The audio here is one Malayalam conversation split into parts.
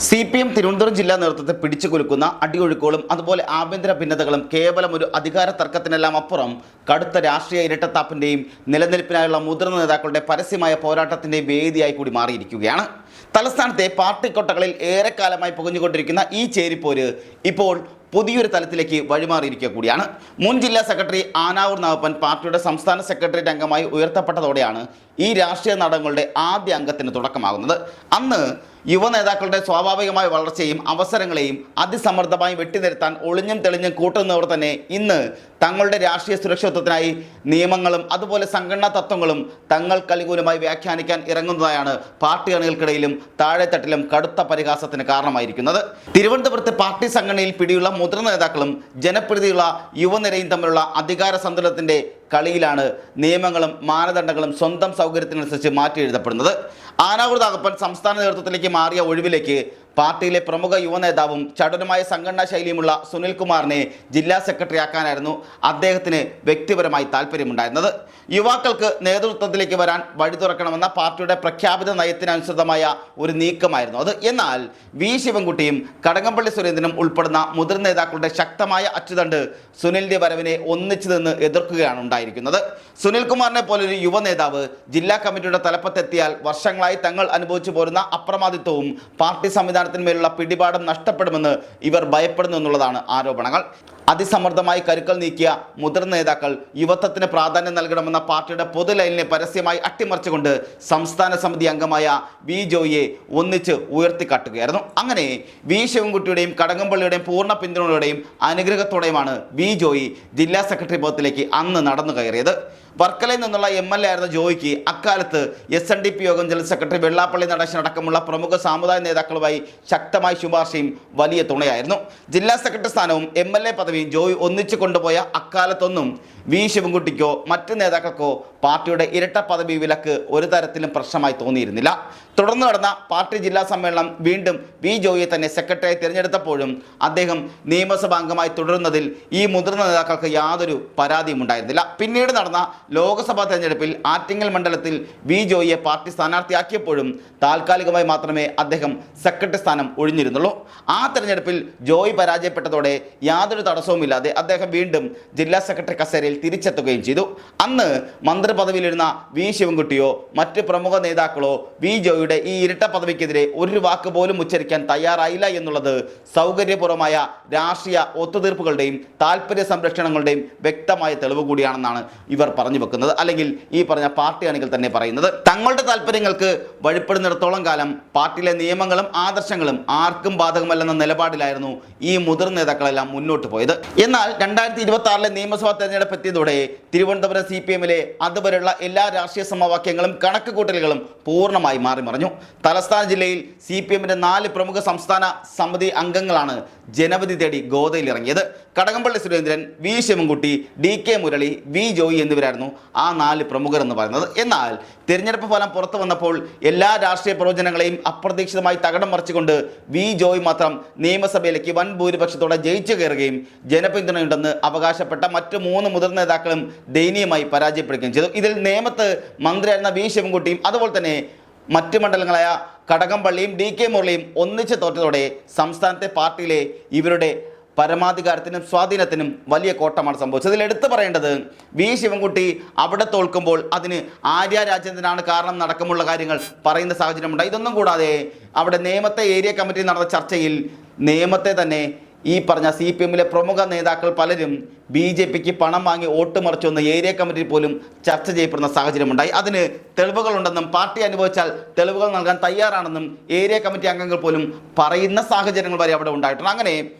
CPM തിരുവനന്തപുരം ജില്ലാ നേതൃത്വത്തെ പിടിച്ചുകുലുക്കുന്ന അടിയൊഴുക്കുകളും അതുപോലെ ആഭ്യന്തര ഭിന്നതകളും കേവലം ഒരു അധികാര തർക്കത്തിനെല്ലാം അപ്പുറം കടുത്ത രാഷ്ട്രീയ ഇരട്ടത്താപ്പിൻ്റെയും നിലനിൽപ്പിനായുള്ള മുതിർന്ന നേതാക്കളുടെ പരസ്യമായ പോരാട്ടത്തിൻ്റെയും വേദിയായി കൂടി മാറിയിരിക്കുകയാണ്. തലസ്ഥാനത്തെ പാർട്ടി കൊട്ടകളിൽ ഏറെക്കാലമായി പുകഞ്ഞുകൊണ്ടിരിക്കുന്ന ഈ ചേരിപ്പോര് ഇപ്പോൾ പുതിയൊരു തലത്തിലേക്ക് വഴിമാറിയിരിക്കുക കൂടിയാണ്. മുൻ ജില്ലാ സെക്രട്ടറി ആനാവൂർ നാഗപ്പൻ പാർട്ടിയുടെ സംസ്ഥാന സെക്രട്ടേറിയറ്റ് അംഗമായി ഉയർത്തപ്പെട്ടതോടെയാണ് ഈ രാഷ്ട്രീയ നാടകങ്ങളുടെ ആദ്യ അംഗത്തിന് തുടക്കമാകുന്നത്. അന്ന് യുവ നേതാക്കളുടെ സ്വാഭാവികമായ വളർച്ചയും അവസരങ്ങളെയും അതിസമ്മർദ്ദമായി വെട്ടിനിരത്താൻ ഒളിഞ്ഞും തെളിഞ്ഞും കൂട്ടുന്നവർ തന്നെ ഇന്ന് തങ്ങളുടെ രാഷ്ട്രീയ സുരക്ഷിതത്വത്തിനായി നിയമങ്ങളും അതുപോലെ സംഘടനാ തത്വങ്ങളും തങ്ങൾക്ക് അനുകൂലമായി വ്യാഖ്യാനിക്കാൻ ഇറങ്ങുന്നതായാണ് പാർട്ടി അണികൾക്കിടയിലും താഴെത്തട്ടിലും കടുത്ത പരിഹാസത്തിന് കാരണമായിരിക്കുന്നത്. തിരുവനന്തപുരത്തെ പാർട്ടി സംഘടനയിൽ പിടിയുള്ള മുതിർന്ന നേതാക്കളും ജനപ്രീതിയുള്ള യുവനിരയും തമ്മിലുള്ള അധികാര സന്തുലനത്തിൻ്റെ കളിയിലാണ് നിയമങ്ങളും മാനദണ്ഡങ്ങളും സ്വന്തം സൗകര്യത്തിനനുസരിച്ച് മാറ്റി എഴുതപ്പെടുന്നത്. ആനാവൂർ നാഗപ്പൻ സംസ്ഥാന നേതൃത്വത്തിലേക്ക് മാറിയ ഒഴിവിലേക്ക് പാർട്ടിയിലെ പ്രമുഖ യുവ നേതാവും ചടുലമായ സംഘടനാ ശൈലിയുമുള്ള സുനിൽകുമാറിനെ ജില്ലാ സെക്രട്ടറി ആക്കാനായിരുന്നു അദ്ദേഹത്തിന് വ്യക്തിപരമായി താല്പര്യമുണ്ടായിരുന്നത്. യുവാക്കൾക്ക് നേതൃത്വത്തിലേക്ക് വരാൻ വഴി തുറക്കണമെന്ന പാർട്ടിയുടെ പ്രഖ്യാപിത നയത്തിനനുസൃതമായ ഒരു നീക്കമായിരുന്നു അത്. എന്നാൽ വി ശിവൻകുട്ടിയും കടകംപള്ളി സുരേന്ദ്രനും ഉൾപ്പെടുന്ന മുതിർന്ന നേതാക്കളുടെ ശക്തമായ അച്ചുതണ്ട് സുനിലിന്റെ വരവിനെ ഒന്നിച്ചു നിന്ന് എതിർക്കുകയാണ് ഉണ്ടായിരിക്കുന്നത്. സുനിൽകുമാറിനെ പോലൊരു യുവ നേതാവ് ജില്ലാ കമ്മിറ്റിയുടെ തലപ്പത്തെത്തിയാൽ വർഷങ്ങളായി തങ്ങൾ അനുഭവിച്ചു പോരുന്ന അപ്രമാദിത്വവും പാർട്ടി സംവിധാനത്തിന്മേലുള്ള പിടിപാടും നഷ്ടപ്പെടുമെന്ന് ഇവർ ഭയപ്പെടുന്നു എന്നുള്ളതാണ് ആരോപണങ്ങൾ. അതിസമ്മർദ്ദമായി കരുക്കൾ നീക്കിയ മുതിർന്ന നേതാക്കൾ യുവത്വത്തിന് പ്രാധാന്യം നൽകണമെന്ന പാർട്ടിയുടെ പൊതുലൈനിനെ പരസ്യമായി അട്ടിമറിച്ചുകൊണ്ട് സംസ്ഥാന സമിതി അംഗമായ വി ജോയിയെ ഒന്നിച്ച് ഉയർത്തിക്കാട്ടുകയായിരുന്നു. അങ്ങനെ വി ശിവൻകുട്ടിയുടെയും കടകംപള്ളിയുടെയും പൂർണ്ണ പിന്തുണയോടെയും അനുഗ്രഹത്തോടെയുമാണ് വി ജോയി ജില്ലാ സെക്രട്ടറി പദത്തിലേക്ക് അന്ന് നടന്നു കയറിയത്. വർക്കലയിൽ നിന്നുള്ള MLA ആയിരുന്ന ജോയിക്ക് അക്കാലത്ത് SNDP യോഗം ജനറൽ സെക്രട്ടറി വെള്ളാപ്പള്ളി നടേശൻ അടക്കമുള്ള പ്രമുഖ സാമുദായിക നേതാക്കളുമായി ശക്തമായ ശുപാർശയും വലിയ തുണയായിരുന്നു. ജില്ലാ സെക്രട്ടറി സ്ഥാനവും MLA പദവിയും ജോയി ഒന്നിച്ചു കൊണ്ടുപോയ അക്കാലത്തൊന്നും വി ശിവൻകുട്ടിക്കോ മറ്റ് നേതാക്കൾക്കോ പാർട്ടിയുടെ ഇരട്ട പദവി വിലക്ക് ഒരു തരത്തിലും പ്രശ്നമായി തോന്നിയിരുന്നില്ല. തുടർന്ന് നടന്ന പാർട്ടി ജില്ലാ സമ്മേളനം വീണ്ടും വി ജോയിയെ തന്നെ സെക്രട്ടറിയായി തിരഞ്ഞെടുത്തപ്പോഴും അദ്ദേഹം നിയമസഭാ അംഗമായി തുടരുന്നതിൽ ഈ മുതിർന്ന നേതാക്കൾക്ക് യാതൊരു പരാതിയും ഉണ്ടായിരുന്നില്ല. പിന്നീട് നടന്ന ലോക്സഭാ തെരഞ്ഞെടുപ്പിൽ ആറ്റിങ്ങൽ മണ്ഡലത്തിൽ വി ജോയിയെ പാർട്ടി സ്ഥാനാർത്ഥിയാക്കിയപ്പോഴും താൽക്കാലികമായി മാത്രമേ അദ്ദേഹം സെക്രട്ടറി സ്ഥാനം ഒഴിഞ്ഞിരുന്നുള്ളൂ. ആ തെരഞ്ഞെടുപ്പിൽ ജോയി പരാജയപ്പെട്ടതോടെ യാതൊരു തടസ്സവുമില്ലാതെ അദ്ദേഹം വീണ്ടും ജില്ലാ സെക്രട്ടറി കസേരയിൽ തിരിച്ചെത്തുകയും ചെയ്തു. അന്ന് മന്ത്രിപദവിയിലിരുന്ന വി ശിവൻകുട്ടിയോ മറ്റ് പ്രമുഖ നേതാക്കളോ വി ജോയിയുടെ ഈ ഇരട്ട പദവിക്കെതിരെ ഒരു വാക്ക് പോലും ഉച്ചരിക്കാൻ തയ്യാറായില്ല എന്നുള്ളത് സൗകര്യപൂർവമായ രാഷ്ട്രീയ ഒത്തുതീർപ്പുകളുടെയും താല്പര്യ സംരക്ഷണങ്ങളുടെയും വ്യക്തമായ തെളിവ് കൂടിയാണെന്നാണ് ഇവർ പറഞ്ഞു വെക്കുന്നത്, അല്ലെങ്കിൽ ഈ പറഞ്ഞ പാർട്ടി അണികൾ തന്നെ പറയുന്നത്. തങ്ങളുടെ താല്പര്യങ്ങൾക്ക് വഴിപ്പെടുന്നിടത്തോളം കാലം പാർട്ടിയിലെ നിയമങ്ങളും ആദർശങ്ങളും ആർക്കും ബാധകമല്ലെന്ന നിലപാടിലായിരുന്നു ഈ മുതിർന്ന നേതാക്കളെല്ലാം മുന്നോട്ട് പോയത്. എന്നാൽ 2026 നിയമസഭാ തെരഞ്ഞെടുപ്പ് എത്തിയതോടെ തിരുവനന്തപുരം CPMലെ അതുവരെയുള്ള എല്ലാ രാഷ്ട്രീയ സമവാക്യങ്ങളും കണക്കുകൂട്ടലുകളും പൂർണ്ണമായി മാറിമറിഞ്ഞു. തലസ്ഥാന ജില്ലയിൽ CPMന്റെ 4 പ്രമുഖ സംസ്ഥാന സമിതി അംഗങ്ങളാണ് ജനവിധി തേടി ഗോതയിൽ ഇറങ്ങിയത്. Kadakampally Surendran, V Sivankutty, DK Murali, V Joy എന്നിവരായിരുന്നു ആ 4 പ്രമുഖർ എന്ന് പറയുന്നത്. എന്നാൽ തിരഞ്ഞെടുപ്പ് ഫലം പുറത്തു വന്നപ്പോൾ എല്ലാ രാഷ്ട്രീയ പ്രവചനങ്ങളെയും അപ്രതീക്ഷിതമായി തകിടം മറിച്ചുകൊണ്ട് വി ജോയി മാത്രം നിയമസഭയിലേക്ക് വൻ ഭൂരിപക്ഷത്തോടെ ജയിച്ചു കയറുകയും ജനപിന്തുണയുണ്ടെന്ന് അവകാശപ്പെട്ട മറ്റ് 3 മുതിർന്ന നേതാക്കളും ദയനീയമായി പരാജയപ്പെടുകയും ചെയ്തു. ഇതിൽ നേമത്ത് മന്ത്രിയായിരുന്ന വി ശിവൻകുട്ടിയും അതുപോലെ തന്നെ മറ്റ് മണ്ഡലങ്ങളായ കടകംപള്ളിയും DK മുരളിയും ഒന്നിച്ച് തോറ്റതോടെ സംസ്ഥാനത്തെ പാർട്ടിയിലെ ഇവരുടെ പരമാധികാരത്തിനും സ്വാധീനത്തിനും വലിയ കോട്ടമാണ് സംഭവിച്ചത്. ഇതിൽ എടുത്തു പറയേണ്ടത് വി ശിവൻകുട്ടി അവിടെ തോൽക്കുമ്പോൾ അതിന് ആര്യ രാജേന്ദ്രനാണ് കാരണം നടക്കമുള്ള കാര്യങ്ങൾ പറയുന്ന സാഹചര്യമുണ്ടായി. ഇതൊന്നും കൂടാതെ അവിടെ നേമത്തെ ഏരിയ കമ്മിറ്റി നടന്ന ചർച്ചയിൽ നേമത്തെ തന്നെ ഈ പറഞ്ഞ CPMലെ പ്രമുഖ നേതാക്കൾ പലരും BJPക്ക് പണം വാങ്ങി വോട്ട് മറിച്ചൊന്ന് ഏരിയ കമ്മിറ്റിയിൽ പോലും ചർച്ച ചെയ്യപ്പെടുന്ന സാഹചര്യമുണ്ടായി. അതിന് തെളിവുകളുണ്ടെന്നും പാർട്ടി അനുഭവിച്ചാൽ തെളിവുകൾ നൽകാൻ തയ്യാറാണെന്നും ഏരിയ കമ്മിറ്റി അംഗങ്ങൾ പോലും പറയുന്ന സാഹചര്യങ്ങൾ വരെ അവിടെ ഉണ്ടായിട്ടുണ്ട്. അങ്ങനെ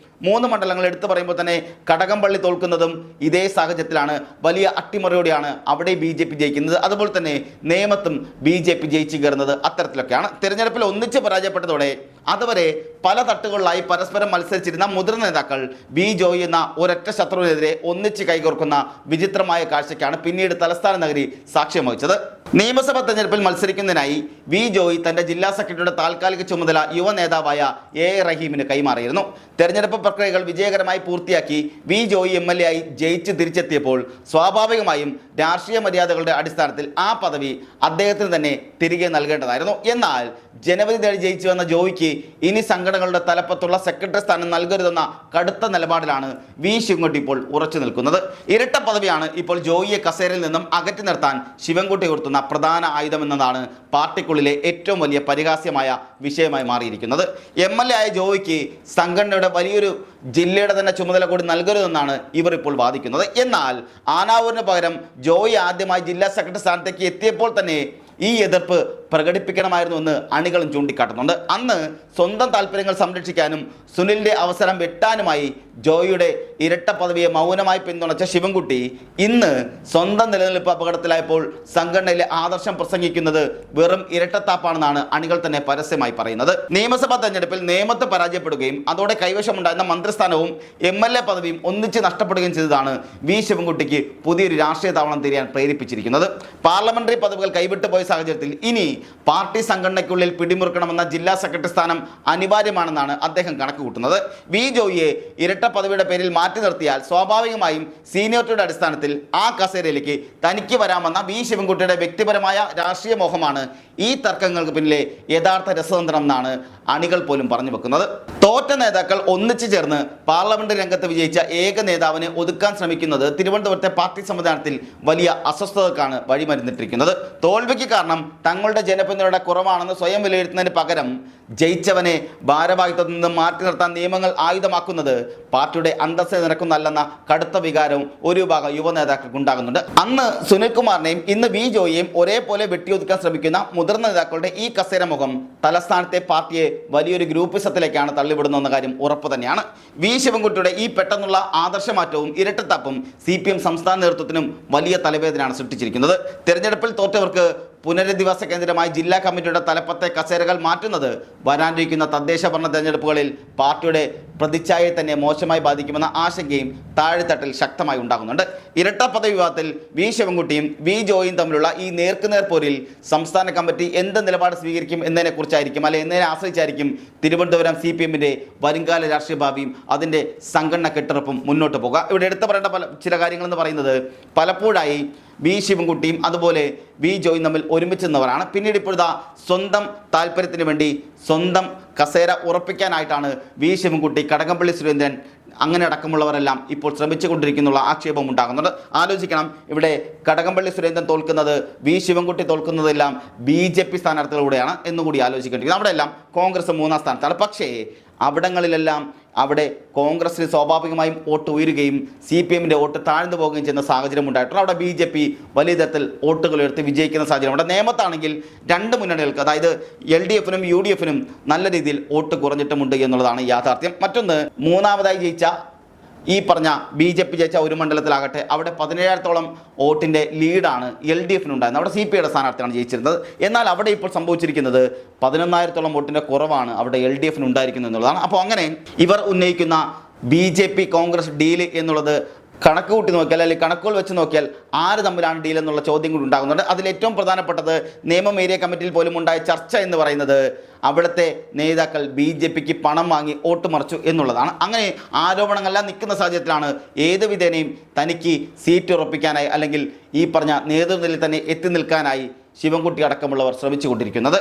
3 മണ്ഡലങ്ങൾ എടുത്തു പറയുമ്പോൾ തന്നെ കടകംപള്ളി തോൽക്കുന്നതും ഇതേ സാഹചര്യത്തിലാണ്. വലിയ അട്ടിമറിയോടെയാണ് അവിടെ BJP ജയിക്കുന്നത്. അതുപോലെ തന്നെ നേമത്തും BJP ജയിച്ചു കയറുന്നത് അത്തരത്തിലൊക്കെയാണ്. തിരഞ്ഞെടുപ്പിൽ ഒന്നിച്ച് പരാജയപ്പെട്ടതോടെ അതുവരെ പല തട്ടുകളിലായി പരസ്പരം മത്സരിച്ചിരുന്ന മുതിർന്ന നേതാക്കൾ വി ജോയി എന്ന ഒരൊറ്റ ശത്രുവിനെതിരെ ഒന്നിച്ച് കൈകോർക്കുന്ന വിചിത്രമായ കാഴ്ചയ്ക്കാണ് പിന്നീട് തലസ്ഥാന നഗരി സാക്ഷ്യം വഹിച്ചത്. നിയമസഭാ തെരഞ്ഞെടുപ്പിൽ മത്സരിക്കുന്നതിനായി വി ജോയി തന്റെ ജില്ലാ സെക്രട്ടറിയുടെ താൽക്കാലിക ചുമതല യുവ നേതാവായ A റഹീമിന് കൈമാറിയിരുന്നു. തെരഞ്ഞെടുപ്പ് പ്രക്രിയകൾ വിജയകരമായി പൂർത്തിയാക്കി വി ജോയി MLA ആയി ജയിച്ച് തിരിച്ചെത്തിയപ്പോൾ സ്വാഭാവികമായും രാഷ്ട്രീയ മര്യാദകളുടെ അടിസ്ഥാനത്തിൽ ആ പദവി അദ്ദേഹത്തിന് തന്നെ തിരികെ നൽകേണ്ടതായിരുന്നു. എന്നാൽ ജനവിധി തേടി ജയിച്ചു വന്ന ജോയിക്ക് ഇനി സംഘടനകളുടെ തലപ്പത്തുള്ള സെക്രട്ടറി സ്ഥാനം നൽകരുതെന്ന കടുത്ത നിലപാടിലാണ് വി ശിവൻകുട്ടി ഇപ്പോൾ ഉറച്ചു നിൽക്കുന്നത്. ഇരട്ട പദവിയാണ് ഇപ്പോൾ ജോയിയെ കസേരയിൽ നിന്നും അകറ്റി നിർത്താൻ ശിവൻകുട്ടി ഉയർത്തുന്ന പ്രധാന ആയുധമെന്നതാണ് പാർട്ടിക്കുള്ളിലെ ഏറ്റവും വലിയ പരിഹാസ്യമായ വിഷയമായി മാറിയിരിക്കുന്നത്. MLA ആയ ജോയിക്ക് സംഘടനയുടെ വലിയൊരു ജില്ലയുടെ തന്നെ ചുമതല കൂടി നൽകരുതെന്നാണ് ഇവർ ഇപ്പോൾ വാദിക്കുന്നത്. എന്നാൽ ആനാവൂരിന് പകരം ജോയി ആദ്യമായി ജില്ലാ സെക്രട്ടറി സ്ഥാനത്തേക്ക് എത്തിയപ്പോൾ തന്നെ ഈ എതിർപ്പ് പ്രകടിപ്പിക്കണമായിരുന്നുവെന്ന് അണികളും ചൂണ്ടിക്കാട്ടുന്നുണ്ട്. അന്ന് സ്വന്തം താല്പര്യങ്ങൾ സംരക്ഷിക്കാനും സുനിലിൻ്റെ അവസരം വെട്ടാനുമായി ജോയിയുടെ ഇരട്ട പദവിയെ മൗനമായി പിന്തുണച്ച ശിവൻകുട്ടി ഇന്ന് സ്വന്തം നിലനിൽപ്പ് അപകടത്തിലായപ്പോൾ സംഘടനയിലെ ആദർശം പ്രസംഗിക്കുന്നത് വെറും ഇരട്ടത്താപ്പാണെന്നാണ് അണികൾ തന്നെ പരസ്യമായി പറയുന്നത്. നിയമസഭാ തെരഞ്ഞെടുപ്പിൽ നേമത്ത് പരാജയപ്പെടുകയും അതോടെ കൈവശമുണ്ടായിരുന്ന മന്ത്രിസ്ഥാനവും MLA പദവിയും ഒന്നിച്ച് നഷ്ടപ്പെടുകയും ചെയ്തതാണ് വി ശിവൻകുട്ടിക്ക് പുതിയൊരു രാഷ്ട്രീയ താവളം തിരിയാൻ പ്രേരിപ്പിച്ചിരിക്കുന്നത്. പാർലമെന്ററി പദവികൾ കൈവിട്ടു പോയ സാഹചര്യത്തിൽ ഇനി പാർട്ടി സംഘടനയ്ക്കുള്ളിൽ പിടിമുറുക്കണമെന്ന ജില്ലാ സെക്രട്ടറി സ്ഥാനം അനിവാര്യമാണെന്നാണ് അദ്ദേഹം കണക്ക് കൂട്ടുന്നത്. വി ജോയിയെ ഇരട്ട പദവിയുടെ പേരിൽ മാറ്റി നിർത്തിയാൽ സ്വാഭാവികമായും സീനിയോറിറ്റിയുടെ അടിസ്ഥാനത്തിൽ ആ കസേരയിലേക്ക് തനിക്ക് വരാമെന്ന വി ശിവൻകുട്ടിയുടെ വ്യക്തിപരമായ രാഷ്ട്രീയ മോഹമാണ് ഈ തർക്കങ്ങൾക്ക് പിന്നിലെ യഥാർത്ഥ രസതന്ത്രം എന്നാണ് അണികൾ പോലും പറഞ്ഞു വെക്കുന്നത്. തോറ്റ നേതാക്കൾ ഒന്നിച്ചു ചേർന്ന് പാർലമെന്റ് രംഗത്ത് വിജയിച്ച ഏക നേതാവിനെ ഒതുക്കാൻ ശ്രമിക്കുന്നത് തിരുവനന്തപുരത്തെ പാർട്ടി സംവിധാനത്തിൽ വലിയ അസ്വസ്ഥതക്കാണ് വഴിമരുന്നിട്ടിരിക്കുന്നത്. തോൽവിക്ക് കാരണം തങ്ങളുടെ ജനപിന്തുണയുടെ കുറവാണെന്ന് സ്വയം വിലയിരുത്തുന്നതിന് പകരം ജയിച്ചവനെ ഭാരവാഹിത്വത്തിൽ നിന്ന് മാറ്റി നിർത്താൻ നിയമങ്ങൾ ആയുധമാക്കുന്നത് പാർട്ടിയുടെ അന്തസ്സിന് നിരക്കുന്നതല്ലെന്ന കടുത്ത വികാരവും ഒരു വിഭാഗം യുവ നേതാക്കൾക്ക് ഉണ്ടാകുന്നുണ്ട്. അന്ന് സുനിൽകുമാറിനെയും ഇന്ന് വി ജോയിയെയും ഒരേപോലെ വെട്ടിയൊതുക്കാൻ ശ്രമിക്കുന്ന മുതിർന്ന നേതാക്കളുടെ ഈ കസേര മുഖം തലസ്ഥാനത്തെ പാർട്ടിയെ വലിയൊരു ഗ്രൂപ്പിസത്തിലേക്കാണ് തള്ളിവിടുന്നതെന്ന കാര്യം ഉറപ്പ് തന്നെയാണ്. വി ശിവൻകുട്ടിയുടെ ഈ പെട്ടെന്നുള്ള ആദർശമാറ്റവും ഇരട്ടത്താപ്പും CPM സംസ്ഥാന നേതൃത്വത്തിനും വലിയ തലവേദനയാണ് സൃഷ്ടിച്ചിരിക്കുന്നത്. തെരഞ്ഞെടുപ്പിൽ തോറ്റവർക്ക് പുനരധിവാസ കേന്ദ്രമായി ജില്ലാ കമ്മിറ്റിയുടെ തലപ്പത്തെ കസേരകൾ മാറ്റുന്നത് വരാനിരിക്കുന്ന തദ്ദേശ ഭരണ തെരഞ്ഞെടുപ്പുകളിൽ പാർട്ടിയുടെ പ്രതിച്ഛായയെ തന്നെ മോശമായി ബാധിക്കുമെന്ന ആശങ്കയും താഴെത്തട്ടിൽ ശക്തമായി ഉണ്ടാകുന്നുണ്ട്. ഇരട്ട പദവി വിവാദത്തിൽ വി ശിവൻകുട്ടിയും വി ജോയിയും തമ്മിലുള്ള ഈ നേർക്കുനേർ പോരിൽ സംസ്ഥാന കമ്മിറ്റി എന്ത് നിലപാട് സ്വീകരിക്കും എന്നതിനെക്കുറിച്ചായിരിക്കും അല്ലെങ്കിൽ എന്നതിനെ ആശ്രയിച്ചായിരിക്കും തിരുവനന്തപുരം CPMന്റെ വരുംകാല രാഷ്ട്രീയ ഭാവിയും അതിൻ്റെ സംഘടന കെട്ടുറപ്പും മുന്നോട്ട് പോകുക. ഇവിടെ എടുത്തു പറയേണ്ട ചില കാര്യങ്ങളെന്ന് പറയുന്നത് പലപ്പോഴായി വി ശിവൻകുട്ടിയും അതുപോലെ വി ജോയും തമ്മിൽ ഒരുമിച്ച് നിന്നവരാണ്. പിന്നീട് ഇപ്പോഴത്തെ സ്വന്തം താല്പര്യത്തിന് വേണ്ടി സ്വന്തം കസേര ഉറപ്പിക്കാനായിട്ടാണ് വി ശിവൻകുട്ടി, കടകംപള്ളി സുരേന്ദ്രൻ അങ്ങനെ അടക്കമുള്ളവരെല്ലാം ഇപ്പോൾ ശ്രമിച്ചുകൊണ്ടിരിക്കുന്നുള്ള ആക്ഷേപം ഉണ്ടാകുന്നുണ്ട്. ആലോചിക്കണം, ഇവിടെ കടകംപള്ളി സുരേന്ദ്രൻ തോൽക്കുന്നത്, വി ശിവൻകുട്ടി തോൽക്കുന്നതെല്ലാം BJP സ്ഥാനാർത്ഥികളിലൂടെയാണ് എന്നുകൂടി ആലോചിക്കേണ്ടിയിരിക്കുന്നത്. അവിടെയെല്ലാം കോൺഗ്രസ് 3ാം സ്ഥാനത്താണ്. പക്ഷേ അവിടങ്ങളിലെല്ലാം അവിടെ കോൺഗ്രസിന് സ്വാഭാവികമായും വോട്ട് ഉയരുകയും CPMന്റെ വോട്ട് താഴ്ന്നു പോവുകയും ചെയ്യുന്ന സാഹചര്യം ഉണ്ടായിട്ടുണ്ട്. അവിടെ BJP വലിയ തരത്തിൽ വോട്ടുകൾ ഉയർത്തി വിജയിക്കുന്ന സാഹചര്യം. അവിടെ നേമത്താണെങ്കിൽ രണ്ട് മുന്നണികൾക്ക്, അതായത് LDFനും UDFനും നല്ല രീതിയിൽ വോട്ട് കുറഞ്ഞിട്ടുമുണ്ട് എന്നുള്ളതാണ് യാഥാർത്ഥ്യം. മറ്റൊന്ന്, മൂന്നാമതായി ജയിച്ച ഈ പറഞ്ഞ BJP ജയിച്ച ഒരു മണ്ഡലത്തിലാകട്ടെ അവിടെ 17,000-ഓളം വോട്ടിൻ്റെ ലീഡാണ് LDFനുണ്ടായിരുന്നത്. അവിടെ CPIയുടെ സ്ഥാനാർത്ഥിയാണ് ജയിച്ചിരുന്നത്. എന്നാൽ അവിടെ ഇപ്പോൾ സംഭവിച്ചിരിക്കുന്നത് 11,000-ഓളം വോട്ടിൻ്റെ കുറവാണ് അവിടെ LDFന് ഉണ്ടായിരിക്കുന്നത് എന്നുള്ളതാണ്. അപ്പോൾ അങ്ങനെ ഇവർ ഉന്നയിക്കുന്ന BJP കോൺഗ്രസ് ഡീല് എന്നുള്ളത് കണക്ക് കൂട്ടി നോക്കിയാൽ അല്ലെങ്കിൽ കണക്കുകൾ വെച്ച് നോക്കിയാൽ ആര് തമ്മിലാണ് ഡീൽ എന്നുള്ള ചോദ്യം കൂടി ഉണ്ടാകുന്നുണ്ട്. അതിലേറ്റവും പ്രധാനപ്പെട്ടത് നേമം ഏരിയ കമ്മിറ്റിയിൽ പോലും ഉണ്ടായ ചർച്ച എന്ന് പറയുന്നത് അവിടുത്തെ നേതാക്കൾ BJPക്ക് പണം വാങ്ങി വോട്ട് മറിച്ചു എന്നുള്ളതാണ്. അങ്ങനെ ആരോപണങ്ങളെല്ലാം നിൽക്കുന്ന സാഹചര്യത്തിലാണ് ഏത് വിധേനയും തനിക്ക് സീറ്റ് ഉറപ്പിക്കാനായി അല്ലെങ്കിൽ ഈ പറഞ്ഞ നേതൃനിലയിൽ തന്നെ എത്തി നിൽക്കാനായി ശിവൻകുട്ടി അടക്കമുള്ളവർ ശ്രമിച്ചുകൊണ്ടിരിക്കുന്നത്.